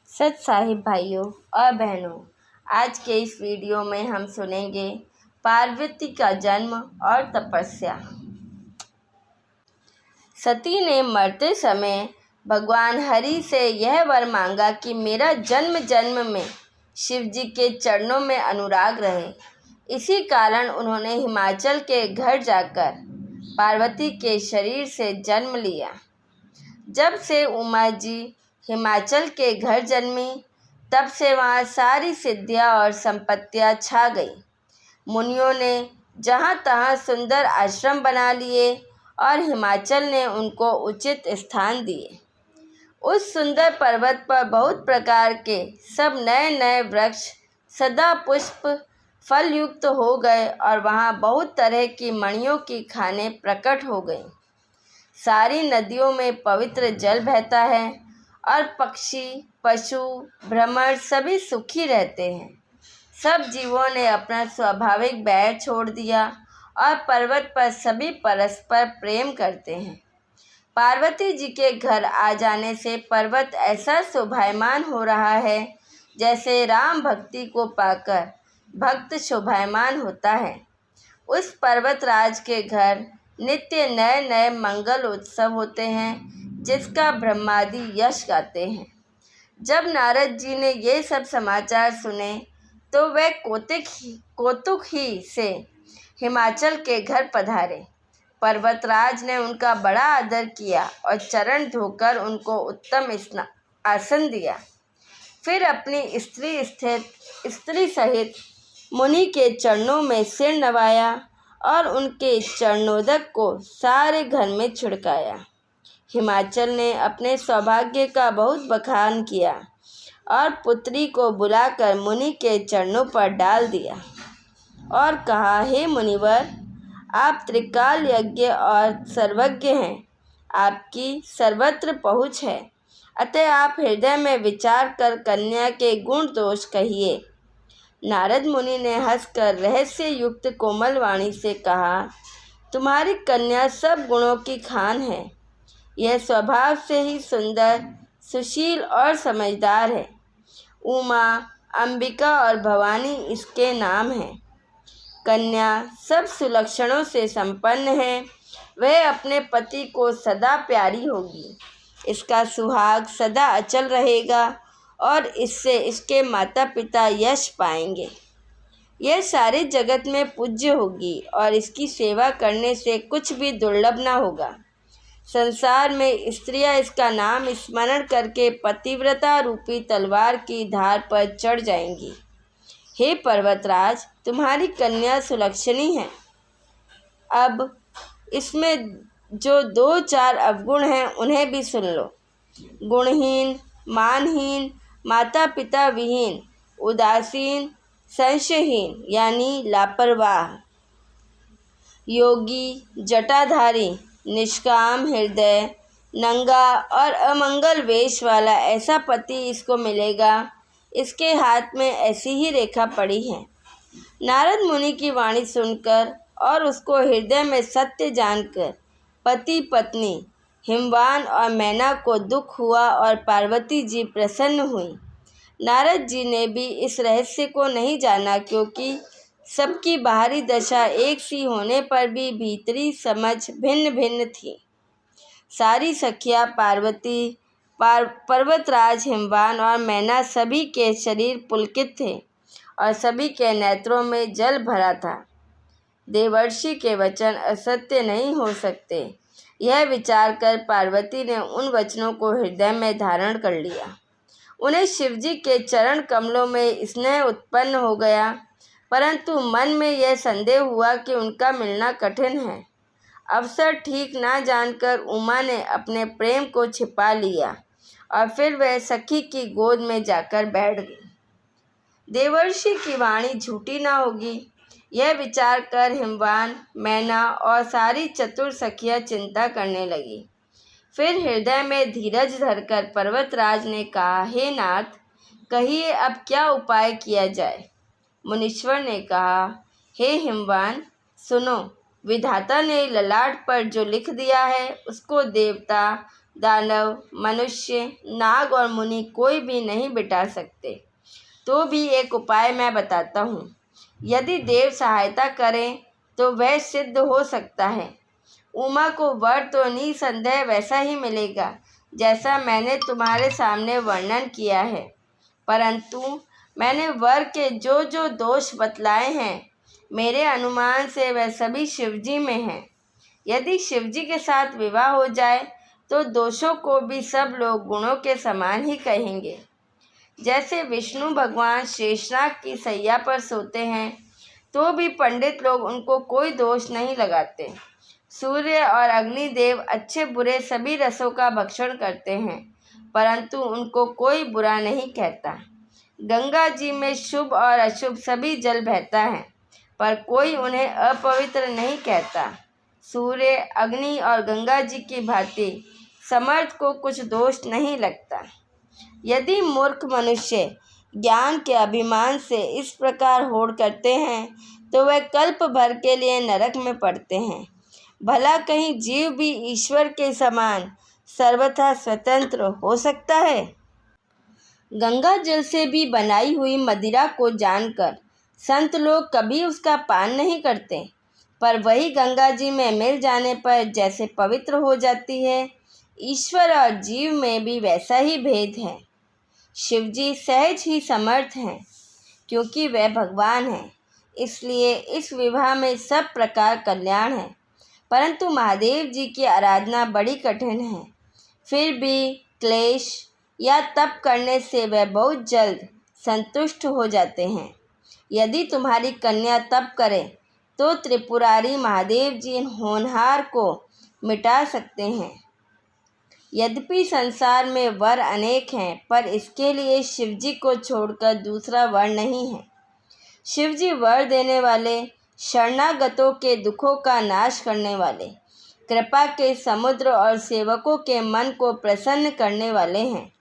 सत साहिब भाइयों और बहनों, आज के इस वीडियो में हम सुनेंगे पार्वती का जन्म और तपस्या। सती ने मरते समय भगवान हरि से यह वर मांगा कि मेरा जन्म जन्म में शिव जी के चरणों में अनुराग रहे। इसी कारण उन्होंने हिमाचल के घर जाकर पार्वती के शरीर से जन्म लिया। जब से उमा जी हिमाचल के घर जन्मी, तब से वहाँ सारी सिद्धियाँ और संपत्तियाँ छा गई। मुनियों ने जहाँ तहाँ सुंदर आश्रम बना लिए और हिमाचल ने उनको उचित स्थान दिए। उस सुंदर पर्वत पर बहुत प्रकार के सब नए नए वृक्ष सदा पुष्प फल युक्त हो गए और वहाँ बहुत तरह की मणियों की खानें प्रकट हो गईं। सारी नदियों में पवित्र जल बहता है और पक्षी पशु भ्रमर सभी सुखी रहते हैं। सब जीवों ने अपना स्वाभाविक बैर छोड़ दिया और पर्वत पर सभी परस्पर प्रेम करते हैं। पार्वती जी के घर आ जाने से पर्वत ऐसा शोभायमान हो रहा है जैसे राम भक्ति को पाकर भक्त शोभायमान होता है। उस पर्वतराज के घर नित्य नए नए मंगल उत्सव होते हैं, जिसका ब्रह्मादि यश गाते हैं। जब नारद जी ने ये सब समाचार सुने तो वह कौतुक ही से हिमाचल के घर पधारे। पर्वतराज ने उनका बड़ा आदर किया और चरण धोकर उनको उत्तम आसन दिया। फिर अपनी स्त्री सहित मुनि के चरणों में सिर नवाया और उनके चरणोदक को सारे घर में छिड़काया। हिमाचल ने अपने सौभाग्य का बहुत बखान किया और पुत्री को बुलाकर मुनि के चरणों पर डाल दिया और कहा, हे मुनिवर, आप त्रिकाल यज्ञ और सर्वज्ञ हैं, आपकी सर्वत्र पहुँच है, अतः आप हृदय में विचार कर कन्या के गुण दोष कहिए। नारद मुनि ने हंसकर रहस्य युक्त कोमल वाणी से कहा, तुम्हारी कन्या सब गुणों की खान है। यह स्वभाव से ही सुंदर, सुशील और समझदार है। उमा, अंबिका और भवानी इसके नाम हैं। कन्या सब सुलक्षणों से संपन्न है। वह अपने पति को सदा प्यारी होगी। इसका सुहाग सदा अचल रहेगा और इससे इसके माता पिता यश पाएंगे। यह सारे जगत में पूज्य होगी और इसकी सेवा करने से कुछ भी दुर्लभ न होगा। संसार में स्त्रियां इसका नाम स्मरण करके पतिव्रता रूपी तलवार की धार पर चढ़ जाएंगी। हे पर्वतराज, तुम्हारी कन्या सुलक्षणी है। अब इसमें जो 2-4 अवगुण हैं उन्हें भी सुन लो। गुणहीन, मानहीन, माता पिता विहीन, उदासीन, संशयहीन यानी लापरवाह, योगी, जटाधारी, निष्काम हृदय, नंगा और अमंगल वेश वाला ऐसा पति इसको मिलेगा। इसके हाथ में ऐसी ही रेखा पड़ी है। नारद मुनि की वाणी सुनकर और उसको हृदय में सत्य जानकर पति पत्नी हिमवान और मैना को दुख हुआ और पार्वती जी प्रसन्न हुई। नारद जी ने भी इस रहस्य को नहीं जाना, क्योंकि सबकी बाहरी दशा एक सी होने पर भी भीतरी समझ भिन्न भिन्न थी। सारी सखियाँ पार्वती, पर्वतराज, हिमवान और मैना सभी के शरीर पुलकित थे और सभी के नेत्रों में जल भरा था। देवर्षि के वचन असत्य नहीं हो सकते, यह विचार कर पार्वती ने उन वचनों को हृदय में धारण कर लिया। उन्हें शिवजी के चरण कमलों में स्नेह उत्पन्न हो गया, परंतु मन में यह संदेह हुआ कि उनका मिलना कठिन है। अवसर ठीक ना जानकर उमा ने अपने प्रेम को छिपा लिया और फिर वह सखी की गोद में जाकर बैठ गई। देवर्षि की वाणी झूठी ना होगी, यह विचार कर हिमवान, मैना और सारी चतुर सखियाँ चिंता करने लगी। फिर हृदय में धीरज धरकर पर्वतराज ने कहा, हे नाथ, कहिए अब क्या उपाय किया जाए। मुनीश्वर ने कहा, हे हिमवान, सुनो, विधाता ने ललाट पर जो लिख दिया है उसको देवता, दानव, मनुष्य, नाग और मुनि कोई भी नहीं बिठा सकते। तो भी एक उपाय मैं बताता हूँ। यदि देव सहायता करें तो वह सिद्ध हो सकता है। उमा को वर तो निसंदेह वैसा ही मिलेगा जैसा मैंने तुम्हारे सामने वर्णन किया है, परंतु मैंने वर के जो जो दोष बतलाए हैं, मेरे अनुमान से वह सभी शिवजी में हैं। यदि शिवजी के साथ विवाह हो जाए तो दोषों को भी सब लोग गुणों के समान ही कहेंगे। जैसे विष्णु भगवान शेषनाग की सैया पर सोते हैं तो भी पंडित लोग उनको कोई दोष नहीं लगाते। सूर्य और अग्निदेव अच्छे बुरे सभी रसों का भक्षण करते हैं, परंतु उनको कोई बुरा नहीं कहता। गंगा जी में शुभ और अशुभ सभी जल बहता है, पर कोई उन्हें अपवित्र नहीं कहता। सूर्य, अग्नि और गंगा जी की भांति समर्थ को कुछ दोष नहीं लगता। यदि मूर्ख मनुष्य ज्ञान के अभिमान से इस प्रकार होड़ करते हैं तो वह कल्प भर के लिए नरक में पड़ते हैं। भला कहीं जीव भी ईश्वर के समान सर्वथा स्वतंत्र हो सकता है? गंगा जल से भी बनाई हुई मदिरा को जानकर संत लोग कभी उसका पान नहीं करते, पर वही गंगा जी में मिल जाने पर जैसे पवित्र हो जाती है, ईश्वर और जीव में भी वैसा ही भेद है। शिवजी सहज ही समर्थ हैं, क्योंकि वह भगवान हैं, इसलिए इस विवाह में सब प्रकार कल्याण है। परंतु महादेव जी की आराधना बड़ी कठिन है। फिर भी क्लेश या तप करने से वह बहुत जल्द संतुष्ट हो जाते हैं। यदि तुम्हारी कन्या तप करे तो त्रिपुरारी महादेव जी होनहार को मिटा सकते हैं। यद्यपि संसार में वर अनेक हैं, पर इसके लिए शिवजी को छोड़कर दूसरा वर नहीं है। शिवजी वर देने वाले, शरणागतों के दुखों का नाश करने वाले, कृपा के समुद्र और सेवकों के मन को प्रसन्न करने वाले हैं।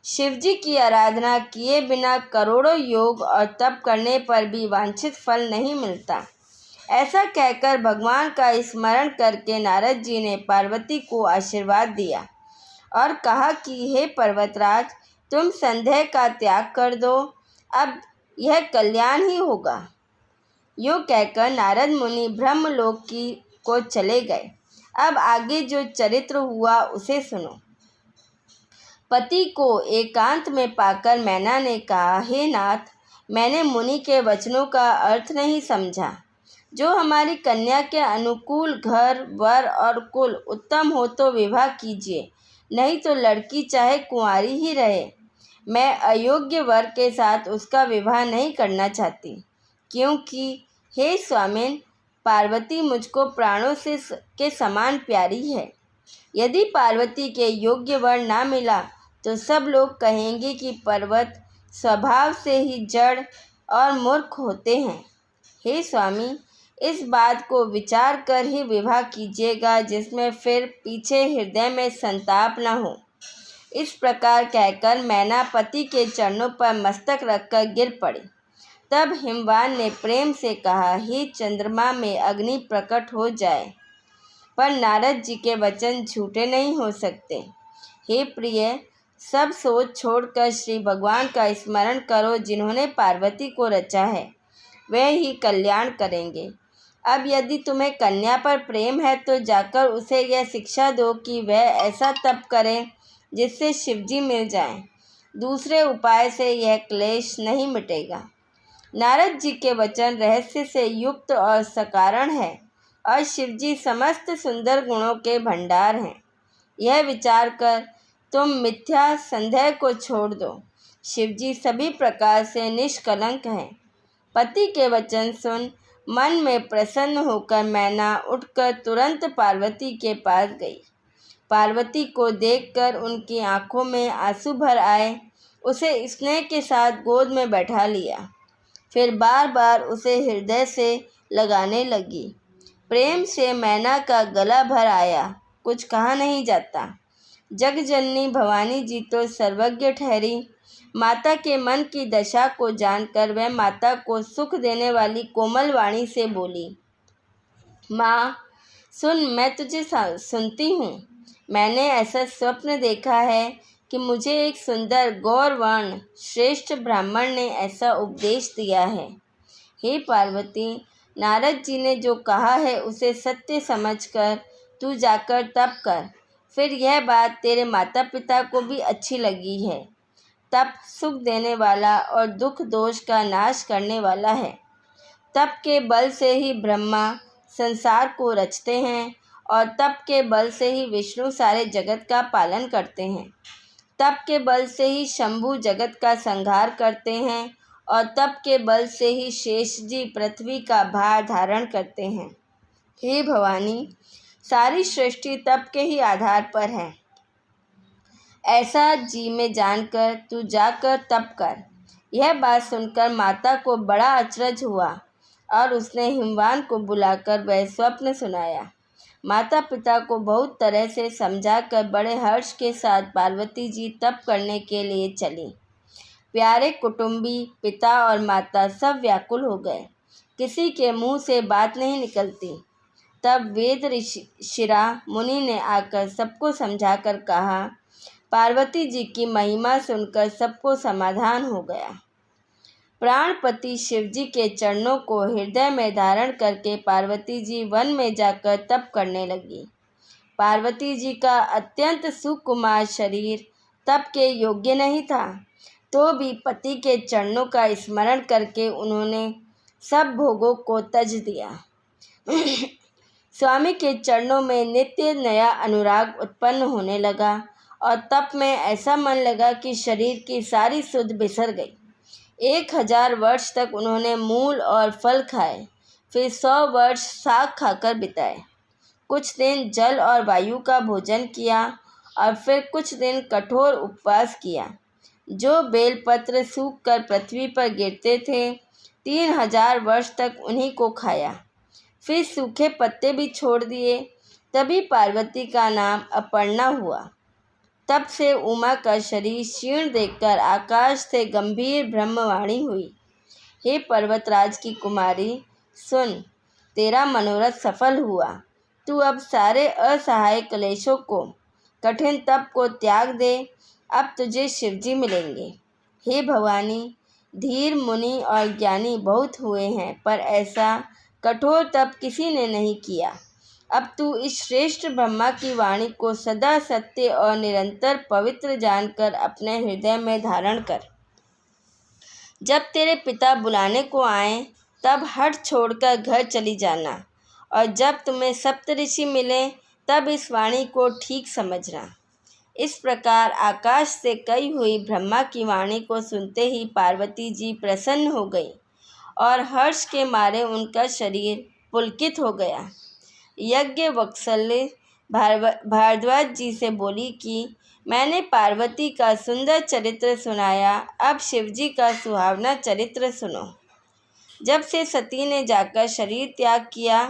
शिवजी की आराधना किए बिना करोड़ों योग और तप करने पर भी वांछित फल नहीं मिलता। ऐसा कहकर भगवान का स्मरण करके नारद जी ने पार्वती को आशीर्वाद दिया और कहा कि हे पर्वतराज, तुम संदेह का त्याग कर दो, अब यह कल्याण ही होगा। यूँ कहकर नारद मुनि ब्रह्मलोक को चले गए। अब आगे जो चरित्र हुआ उसे सुनो। पति को एकांत में पाकर मैना ने कहा, हे नाथ, मैंने मुनि के वचनों का अर्थ नहीं समझा। जो हमारी कन्या के अनुकूल घर, वर और कुल उत्तम हो तो विवाह कीजिए, नहीं तो लड़की चाहे कुंवारी ही रहे। मैं अयोग्य वर के साथ उसका विवाह नहीं करना चाहती, क्योंकि हे स्वामिन, पार्वती मुझको प्राणों के समान प्यारी है। यदि पार्वती के योग्य वर ना मिला तो सब लोग कहेंगे कि पर्वत स्वभाव से ही जड़ और मूर्ख होते हैं। हे स्वामी, इस बात को विचार कर ही विवाह कीजिएगा, जिसमें फिर पीछे हृदय में संताप न हो। इस प्रकार कहकर मैना पति के चरणों पर मस्तक रखकर गिर पड़ी। तब हिमवान ने प्रेम से कहा, हे चंद्रमा में अग्नि प्रकट हो जाए, पर नारद जी के वचन झूठे नहीं हो सकते। हे प्रिय, सब सोच छोड़कर श्री भगवान का स्मरण करो, जिन्होंने पार्वती को रचा है, वे ही कल्याण करेंगे। अब यदि तुम्हें कन्या पर प्रेम है तो जाकर उसे यह शिक्षा दो कि वह ऐसा तप करे जिससे शिवजी मिल जाएं। दूसरे उपाय से यह क्लेश नहीं मिटेगा। नारद जी के वचन रहस्य से युक्त और सकारण है, और शिवजी समस्त सुंदर गुणों के भंडार हैं। यह विचार कर तुम मिथ्या संदेह को छोड़ दो। शिवजी सभी प्रकार से निष्कलंक हैं। पति के वचन सुन मन में प्रसन्न होकर मैना उठकर तुरंत पार्वती के पास गई। पार्वती को देखकर उनकी आंखों में आंसू भर आए। उसे स्नेह के साथ गोद में बैठा लिया, फिर बार बार उसे हृदय से लगाने लगी। प्रेम से मैना का गला भर आया, कुछ कहा नहीं जाता। जगजननी भवानी जी तो सर्वज्ञ ठहरी। माता के मन की दशा को जानकर वह माता को सुख देने वाली कोमल वाणी से बोली, माँ सुन, मैं तुझे सुनती हूँ। मैंने ऐसा स्वप्न देखा है कि मुझे एक सुंदर गौरवर्ण श्रेष्ठ ब्राह्मण ने ऐसा उपदेश दिया है। हे पार्वती, नारद जी ने जो कहा है उसे सत्य समझकर तू जाकर तप कर। फिर यह बात तेरे माता पिता को भी अच्छी लगी है। तप सुख देने वाला और दुख दोष का नाश करने वाला है। तप के बल से ही ब्रह्मा संसार को रचते हैं और तप के बल से ही विष्णु सारे जगत का पालन करते हैं। तप के बल से ही शंभु जगत का संहार करते हैं और तप के बल से ही शेष जी पृथ्वी का भार धारण करते हैं। हे भवानी, सारी सृष्टि तप के ही आधार पर है। ऐसा जी में जानकर तू जाकर तप कर। यह बात सुनकर माता को बड़ा अचरज हुआ और उसने हिमवान को बुलाकर वह स्वप्न सुनाया। माता पिता को बहुत तरह से समझाकर बड़े हर्ष के साथ पार्वती जी तप करने के लिए चली। प्यारे कुटुंबी पिता और माता सब व्याकुल हो गए। किसी के मुंह से बात नहीं निकलती। तब वेद ऋषिरा मुनि ने आकर सबको समझाकर कहा। पार्वती जी की महिमा सुनकर सबको समाधान हो गया। प्राणपति शिवजी के चरणों को हृदय में धारण करके पार्वती जी वन में जाकर तप करने लगी। पार्वती जी का अत्यंत सुकुमार शरीर तप के योग्य नहीं था, तो भी पति के चरणों का स्मरण करके उन्होंने सब भोगों को तज दिया। स्वामी के चरणों में नित्य नया अनुराग उत्पन्न होने लगा और तप में ऐसा मन लगा कि शरीर की सारी सुध बिसर गई। 1000 वर्ष तक उन्होंने मूल और फल खाए, फिर 100 वर्ष साग खाकर बिताए। कुछ दिन जल और वायु का भोजन किया और फिर कुछ दिन कठोर उपवास किया। जो बेलपत्र सूख कर पृथ्वी पर गिरते थे, 3000 वर्ष तक उन्हीं को खाया। फिर सूखे पत्ते भी छोड़ दिए। तभी पार्वती का नाम अपर्णा हुआ। तब से उमा का शरीर क्षीण देखकर आकाश से गंभीर ब्रह्मवाणी हुई। हे पर्वतराज की कुमारी, सुन, तेरा मनोरथ सफल हुआ। तू अब सारे असहाय क्लेशों को, कठिन तप को त्याग दे। अब तुझे शिवजी मिलेंगे। हे भवानी, धीर मुनि और ज्ञानी बहुत हुए हैं, पर ऐसा कठोर तप किसी ने नहीं किया। अब तू इस श्रेष्ठ ब्रह्मा की वाणी को सदा सत्य और निरंतर पवित्र जानकर अपने हृदय में धारण कर। जब तेरे पिता बुलाने को आए तब हठ छोड़कर घर चली जाना, और जब तुम्हें सप्तऋषि मिले तब इस वाणी को ठीक समझना। इस प्रकार आकाश से कही हुई ब्रह्मा की वाणी को सुनते ही पार्वती जी प्रसन्न हो गई और हर्ष के मारे उनका शरीर पुलकित हो गया। यज्ञ वत्सल्य भारद्वाज जी से बोली कि मैंने पार्वती का सुंदर चरित्र सुनाया, अब शिवजी का सुहावना चरित्र सुनो। जब से सती ने जाकर शरीर त्याग किया,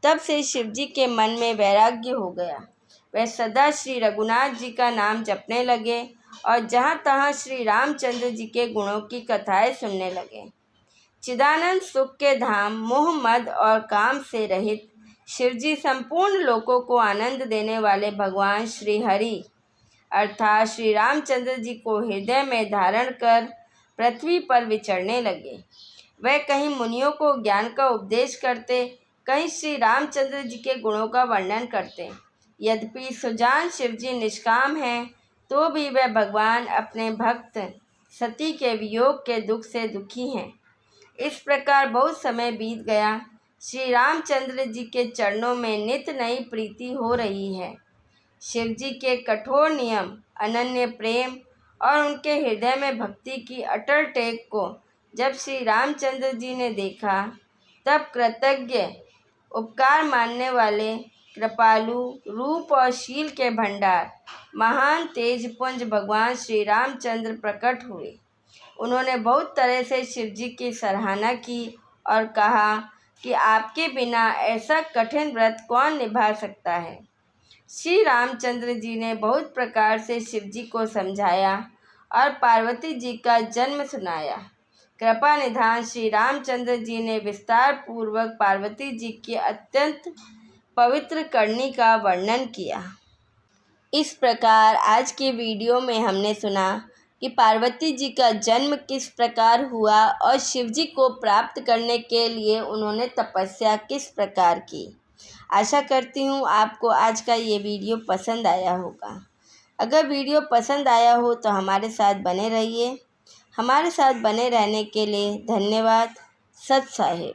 तब से शिवजी के मन में वैराग्य हो गया। वह सदा श्री रघुनाथ जी का नाम जपने लगे और जहाँ तहाँ श्री रामचंद्र जी के गुणों की कथाएं सुनने लगे। चिदानंद सुख के धाम, मोह मद और काम से रहित शिवजी संपूर्ण लोकों को आनंद देने वाले भगवान श्री हरि अर्थात श्री रामचंद्र जी को हृदय में धारण कर पृथ्वी पर विचरने लगे। वह कहीं मुनियों को ज्ञान का उपदेश करते, कहीं श्री रामचंद्र जी के गुणों का वर्णन करते। यद्यपि सुजान शिवजी निष्काम हैं, तो भी वह भगवान अपने भक्त सती के वियोग के दुख से दुखी हैं। इस प्रकार बहुत समय बीत गया। श्री रामचंद्र जी के चरणों में नित नई प्रीति हो रही है। शिवजी के कठोर नियम, अनन्य प्रेम और उनके हृदय में भक्ति की अटल टेक को जब श्री रामचंद्र जी ने देखा, तब कृतज्ञ, उपकार मानने वाले, कृपालु, रूप और शील के भंडार, महान तेजपुंज भगवान श्री रामचंद्र प्रकट हुए। उन्होंने बहुत तरह से शिवजी की सराहना की और कहा कि आपके बिना ऐसा कठिन व्रत कौन निभा सकता है। श्री रामचंद्र जी ने बहुत प्रकार से शिवजी को समझाया और पार्वती जी का जन्म सुनाया। कृपा निधान श्री रामचंद्र जी ने विस्तार पूर्वक पार्वती जी की अत्यंत पवित्र करनी का वर्णन किया। इस प्रकार आज के वीडियो में हमने सुना कि पार्वती जी का जन्म किस प्रकार हुआ और शिव जी को प्राप्त करने के लिए उन्होंने तपस्या किस प्रकार की। आशा करती हूँ आपको आज का ये वीडियो पसंद आया होगा। अगर वीडियो पसंद आया हो तो हमारे साथ बने रहिए। हमारे साथ बने रहने के लिए धन्यवाद। सत साहिब।